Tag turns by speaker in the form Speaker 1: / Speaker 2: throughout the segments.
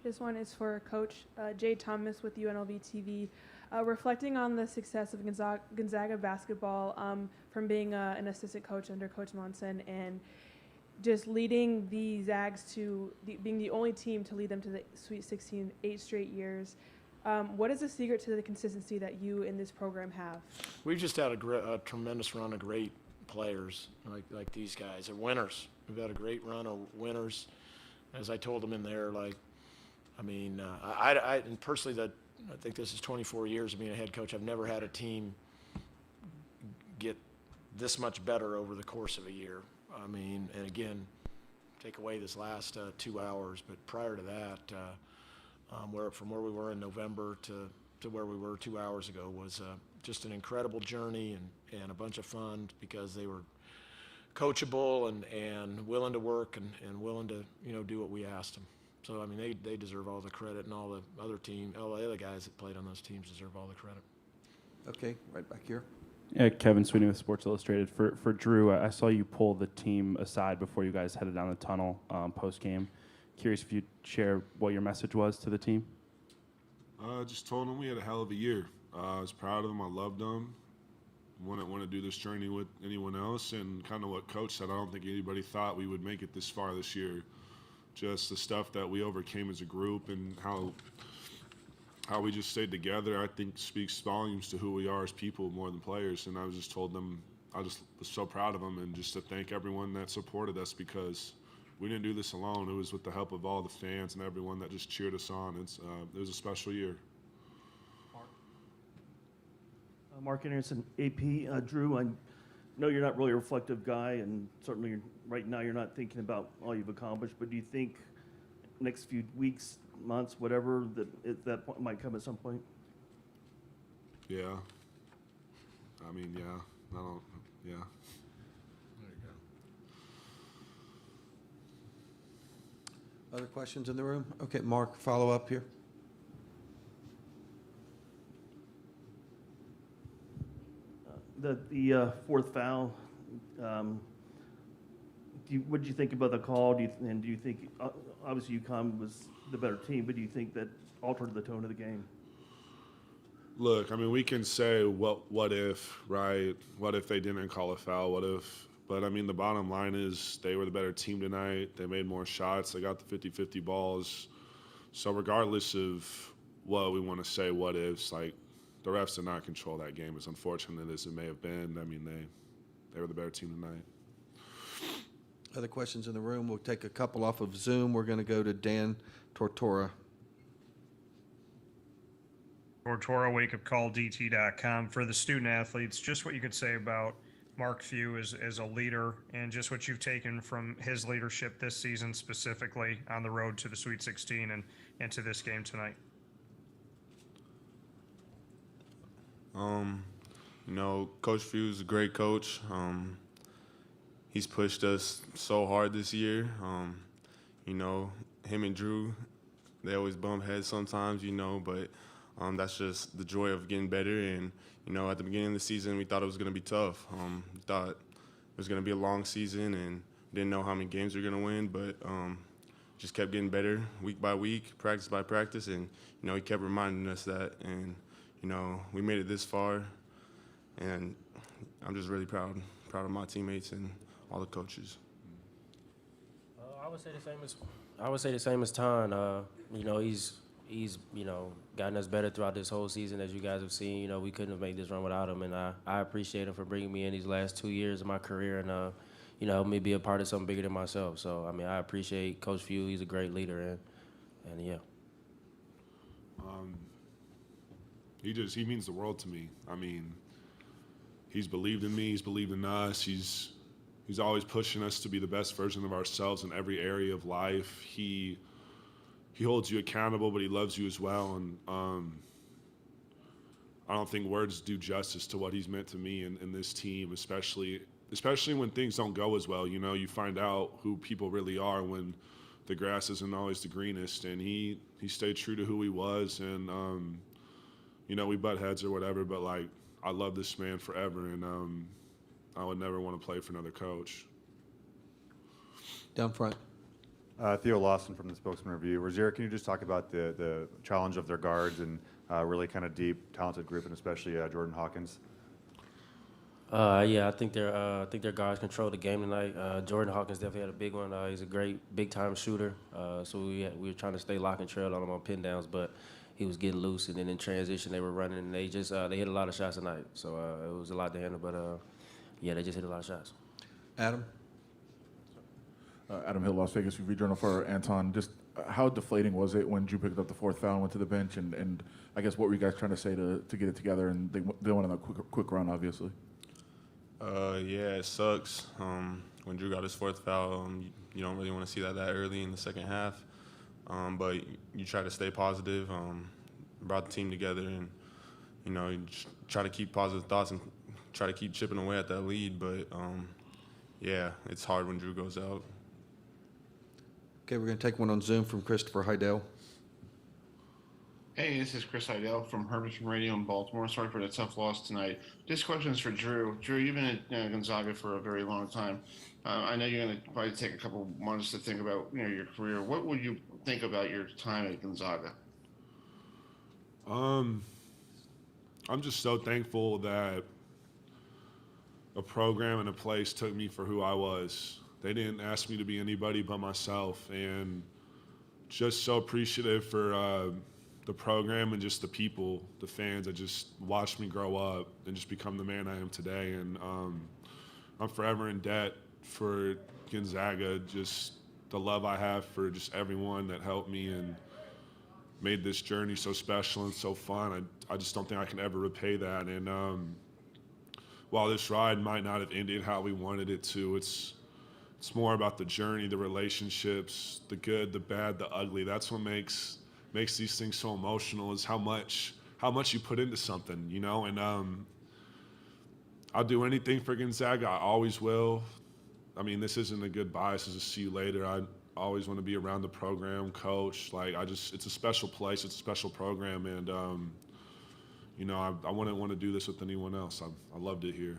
Speaker 1: This one is for Coach Jay Thomas with UNLV TV. Reflecting on the success of Gonzaga basketball from being an assistant coach under Coach Monson and just leading the Zags to being the only team to lead them to the Sweet 16 8 straight years. What is the secret to the consistency that you in this program have?
Speaker 2: We've just had a tremendous run of great players like these guys. They're winners. We've had a great run of winners. As I told them in there, and personally, I think this is 24 years of being a head coach. I've never had a team get this much better over the course of a year. And again, take away this last 2 hours, but prior to that, from where we were in November to where we were 2 hours ago was just an incredible journey and a bunch of fun because they were coachable and willing to work and willing to do what we asked them. So they deserve all the credit, and all the other guys that played on those teams deserve all the credit.
Speaker 3: Okay, right back here.
Speaker 4: Yeah, Kevin Sweeney with Sports Illustrated. For Drew, I saw you pull the team aside before you guys headed down the tunnel post game. Curious if you'd share what your message was to the team.
Speaker 5: Just told them we had a hell of a year. I was proud of them. I loved them. Wouldn't want to do this journey with anyone else. And kind of what Coach said, I don't think anybody thought we would make it this far this year. Just the stuff that we overcame as a group and how we just stayed together, I think speaks volumes to who we are as people more than players. And I was just told them, I just was so proud of them, and just to thank everyone that supported us because we didn't do this alone. It was with the help of all the fans and everyone that just cheered us on. It was a special year.
Speaker 6: Mark Anderson, AP. Drew, I know you're not really a reflective guy, and certainly right now you're not thinking about all you've accomplished, but do you think next few weeks, months, whatever, that point might come at some point?
Speaker 5: Yeah. Yeah. There you go.
Speaker 3: Other questions in the room? Okay, Mark, follow up here.
Speaker 6: The fourth foul, what did you think about the call? Do you think, obviously UConn was the better team, but do you think that altered the tone of the game?
Speaker 5: Look, we can say what if, right? What if they didn't call a foul? What if? But the bottom line is they were the better team tonight. They made more shots. They got the 50-50 balls. So regardless of what we want to say, what ifs, the refs did not control that game, as unfortunate as it may have been. They were the better team tonight.
Speaker 3: Other questions in the room? We'll take a couple off of Zoom. We're going to go to Dan Tortora.
Speaker 7: Tortora, wakeupcalldt.com. For the student athletes, just what you could say about Mark Few as a leader and just what you've taken from his leadership this season, specifically on the road to the Sweet 16 and to this game tonight.
Speaker 8: Coach Few is a great coach. He's pushed us so hard this year. Him and Drew, they always bump heads sometimes, but that's just the joy of getting better. And, at the beginning of the season, we thought it was going to be tough. Thought it was going to be a long season and didn't know how many games we were going to win, but just kept getting better week by week, practice by practice. And, he kept reminding us that. And, we made it this far. And I'm just really proud of my teammates and all the coaches.
Speaker 9: I would say the same as Ton. He's gotten us better throughout this whole season, as you guys have seen. We couldn't have made this run without him, and I appreciate him for bringing me in these last 2 years of my career and helping me be a part of something bigger than myself. So I appreciate Coach Few. He's a great leader, and yeah.
Speaker 5: He means the world to me. He's believed in me. He's believed in us. He's always pushing us to be the best version of ourselves in every area of life. He holds you accountable, but he loves you as well. And I don't think words do justice to what he's meant to me and this team, especially when things don't go as well. You find out who people really are when the grass isn't always the greenest. And he stayed true to who he was. And we butt heads or whatever, but I love this man forever, and I would never want to play for another coach.
Speaker 3: Down front.
Speaker 10: Theo Lawson from the Spokesman Review. Rozier, can you just talk about the challenge of their guards and really kind of deep, talented group, and especially Jordan Hawkins?
Speaker 9: Yeah, I think their guards controlled the game tonight. Jordan Hawkins definitely had a big one. He's a great big time shooter. So we were trying to stay lock and trail on him on pin downs, but he was getting loose, and then in transition they were running, and they just they hit a lot of shots tonight. So it was a lot to handle, but yeah, they just hit a lot of shots.
Speaker 3: Adam?
Speaker 11: Adam Hill, Las Vegas Review Journal for Anton. Just how deflating was it when Drew picked up the fourth foul and went to the bench? And I guess what were you guys trying to say to get it together? And they went on a quick run, obviously.
Speaker 8: Yeah, it sucks. When Drew got his fourth foul, you don't really want to see that early in the second half. But you try to stay positive, brought the team together, and, you just try to keep positive thoughts and try to keep chipping away at that lead. But, yeah, it's hard when Drew goes out.
Speaker 3: Okay, we're going to take one on Zoom from Christopher Heidel.
Speaker 12: Hey, this is Chris Heidel from Herbertson Radio in Baltimore. Sorry for the tough loss tonight. This question is for Drew. Drew, you've been at Gonzaga for a very long time. I know you're going to probably take a couple months to think about your career. What would you think about your time at Gonzaga?
Speaker 5: I'm just so thankful that a program and a place took me for who I was. They didn't ask me to be anybody but myself, and just so appreciative for the program and just the people, the fans that just watched me grow up and just become the man I am today. And I'm forever in debt for Gonzaga, just the love I have for just everyone that helped me and made this journey so special and so fun. I just don't think I can ever repay that. And while this ride might not have ended how we wanted it to, it's more about the journey, the relationships, the good, the bad, the ugly. That's what makes these things so emotional, is how much you put into something, and I'll do anything for Gonzaga. I always will. I mean, this isn't a goodbye, this is a see you later. I always want to be around the program, coach. It's a special place, it's a special program, and I wouldn't want to do this with anyone else. I loved it here.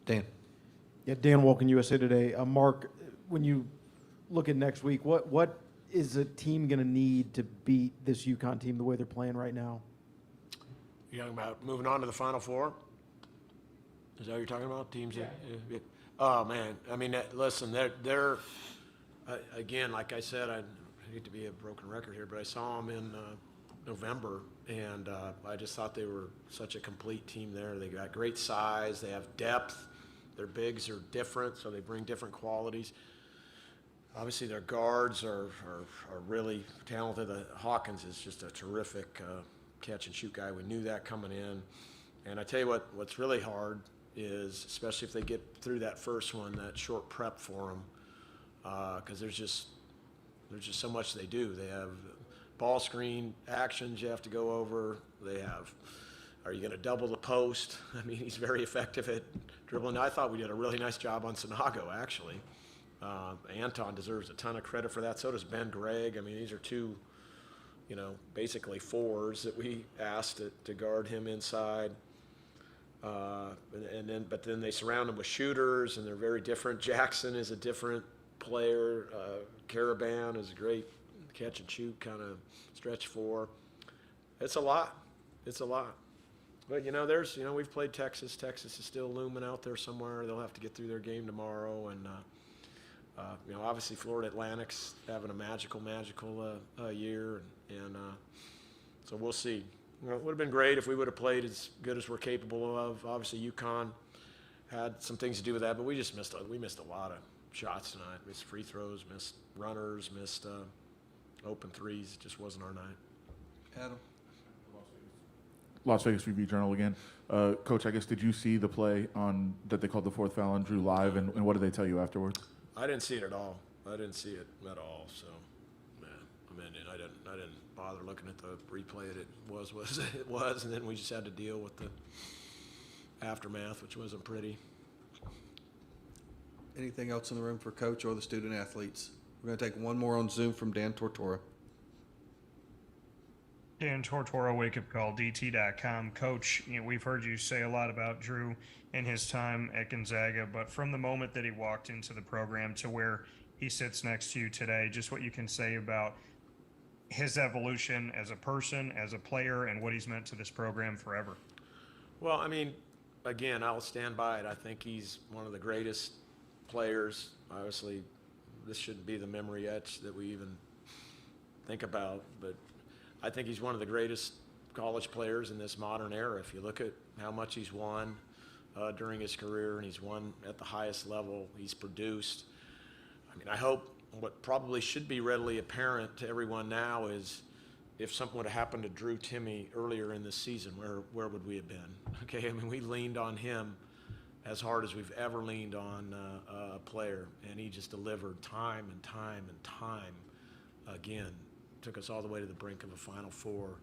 Speaker 3: Dan?
Speaker 13: Yeah, Dan Wolken, USA Today. Mark, when you look at next week, what is a team going to need to beat this UConn team the way they're playing right now?
Speaker 2: You're talking about moving on to the Final Four? Is that what you're talking about? Teams? Yeah. Oh, man. I mean, listen, they're again, like I said, I hate to be a broken record here, but I saw them in November, and I just thought they were such a complete team there. They got great size. They have depth. Their bigs are different, so they bring different qualities. Obviously, their guards are really talented. Hawkins is just a terrific catch-and-shoot guy. We knew that coming in. And I tell you what's really hard is, especially if they get through that first one, that short prep for them, because there's just so much they do. They have ball screen actions you have to go over. They have, are you going to double the post? I mean, he's very effective at dribbling. I thought we did a really nice job on Sinago, actually. Anton deserves a ton of credit for that. So does Ben Gregg. I mean, these are two, basically fours that we asked to guard him inside. But then they surround him with shooters, and they're very different. Jackson is a different player. Caravan is a great catch and shoot kind of stretch four. It's a lot. But we've played Texas. Texas is still looming out there somewhere. They'll have to get through their game tomorrow, and obviously Florida Atlantic's having a magical year, and so we'll see. It would have been great if we would have played as good as we're capable of. Obviously, UConn had some things to do with that, but we missed a lot of shots tonight. Missed free throws, missed runners, missed open threes. It just wasn't our night.
Speaker 3: Adam?
Speaker 11: Las Vegas Review Journal again. Coach, I guess, did you see the play that they called the fourth foul on Drew live, and what did they tell you afterwards?
Speaker 2: I didn't see it at all. So, man, I didn't bother looking at the replay. It was, and then we just had to deal with the aftermath, which wasn't pretty.
Speaker 3: Anything else in the room for Coach or the student athletes? We're going to take one more on Zoom from Dan Tortora.
Speaker 7: Dan Tortora, wakeupcalldt.com. Coach, we've heard you say a lot about Drew and his time at Gonzaga, but from the moment that he walked into the program to where he sits next to you today, just what you can say about his evolution as a person, as a player, and what he's meant to this program forever.
Speaker 2: Well, I mean, again, I'll stand by it. I think he's one of the greatest players. Obviously, this shouldn't be the memory etch that we even think about, but I think he's one of the greatest college players in this modern era. If you look at how much he's won during his career, and he's won at the highest level he's produced. I mean, I hope what probably should be readily apparent to everyone now is if something would have happened to Drew Timme earlier in this season, where would we have been? Okay, I mean, we leaned on him as hard as we've ever leaned on a player, and he just delivered time and time and time again. Took us all the way to the brink of a Final Four.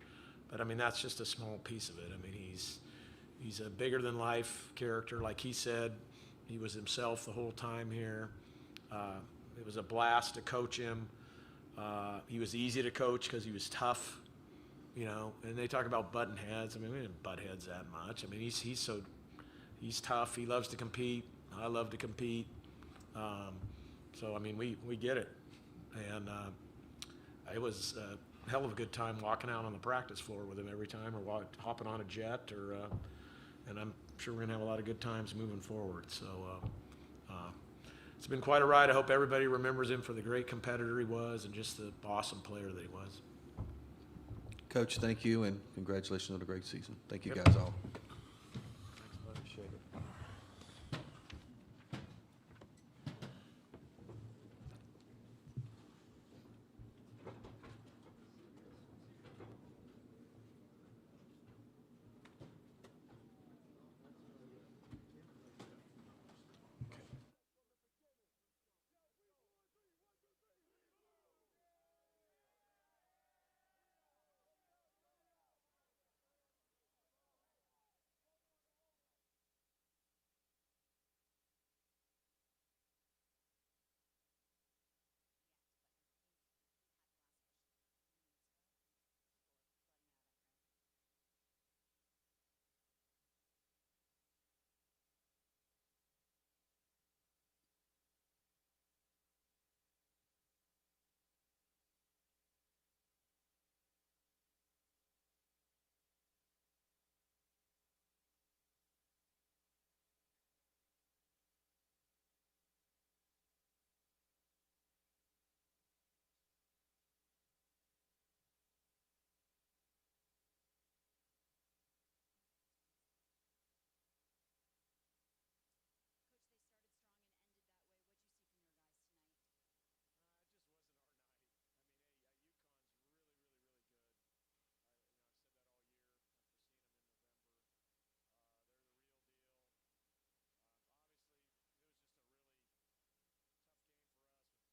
Speaker 2: But I mean, that's just a small piece of it. I mean, he's a bigger than life character. Like he said, he was himself the whole time here. It was a blast to coach him. He was easy to coach because he was tough, you know. And they talk about button heads. I mean, we didn't butt heads that much. I mean, he's tough. He loves to compete. I love to compete. So I mean, we get it. And it was a hell of a good time walking out on the practice floor with him every time, or hopping on a jet, or and I'm sure we're gonna have a lot of good times moving forward. So. It's been quite a ride. I hope everybody remembers him for the great competitor he was and just the awesome player that he was.
Speaker 3: Coach, thank you, and congratulations on a great season. Thank you
Speaker 2: Yep.
Speaker 3: guys all.